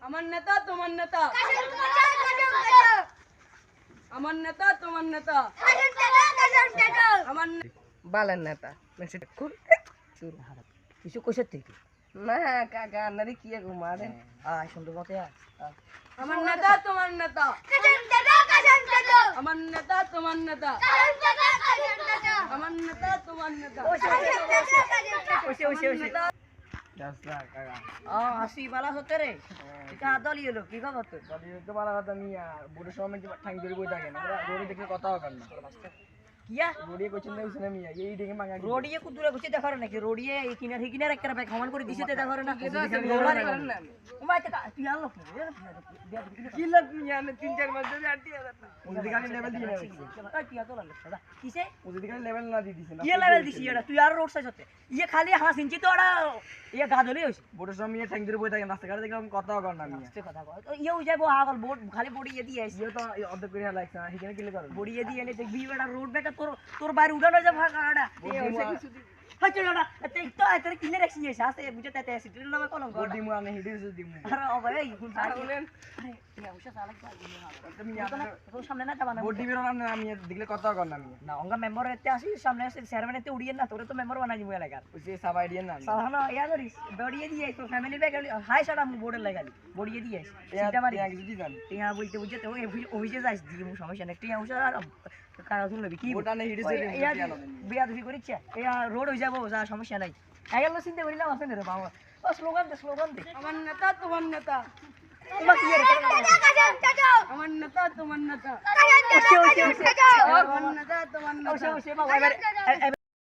আমার নেতা তোমার নেতা আমার নেতা তোমার নেতা আমার বালের নেতা কিছু কইছে থেকে না কাকা নারে কি ঘুমারে সুন্দর মতে আমার নেতা তোমার নেতা আমার নেতা তোমার নেতা আমার নেতা তোমার নেতা আসি বালা হতে রে দল এলো কি খবর তোর তো বালা কথা মিয়া বুড়ো সময় ঠাং ধরে বই থাকে না রোডে দেখলে কথা হবে না কিয়া রোডিয়ে কোচিন না উসনে মিয়া এই দেখে মাঙ্গা রোডিয়ে কুদুরে গুছি দেখার নাকি রোডিয়ে এই কিনার হি কিনার একটা সমান করে দিছে দেখার না ওমাই তে তুই আলো কি লাগ মিয়া না 3-4 মাস ধরে আটি ওদের গাড়ি লেভেল দিয়ে না কি আতো লাগে দাদা কিসে ওদের গাড়ি লেভেল না দি দিছে না কি লেভেল দিছি এটা তুই আর রোড সাইড হতে ইয়ে খালি হাস ইঞ্চি তো ওরা ইয়ে গাদলি হইছে বুড়ো সময় মিয়া ঠাং ধরে বই থাকে রাস্তা ঘাটে দেখলাম কথা কর না মিয়া সে কথা কয় ইয়ে হই যাবো আগল বোট খালি বডি ইয়ে দিয়ে আইছে ইয়ে তো অর্ধেক করে লাগছে না এখানে কি করে বডি ইয়ে দিয়ে এনে দেখবি বেটা রোড বেটা তোর বাইরে উড়ানো যা ভাগা আড়া হাই চল আড়া তে তো আইতরে কিনে রাখছি এসে আসে বুঝতে তাতে আসি তুই নামে কলম গড় দিমু আমি হিডি দিমু আরে ও ভাই হুন আর বলেন আরে ইয়া উশা সালা কি তুমি তোর সামনে না যাবা না বডি বের না আমি দেখলে কথা কর না আমি না অঙ্গা মেম্বার এতে আসি সামনে আসে চেয়ারম্যান এতে উড়িয়ে না তোরে তো মেম্বার বানাই দিব এলাকার ওই যে সবাই দিয়ে না সালানো ইয়া করিস বডিয়ে দিয়ে তো ফ্যামিলি ব্যাগ হাই সাড়া আমি বোর্ডে লাগালি বডিয়ে দিয়ে সিটা মারি এক যদি জান টিয়া বলতে বুঝতে তো অফিসে যাইস দিমু সমস্যা নেই টিয়া উশা আর কারা শুনলে কি ওটা নেই হিডি দিমু বিয়া দুই করিচ্ছে ইয়া রোড হই যাবো যা সমস্যা নাই এগেল চিন্তা করিলাম আছে রে বাবা ও স্লোগান দে আমার নেতা তোমার নেতা তোমার কি রে আমার নেতা তোমার নেতা আমার নেতা তোমার নেতা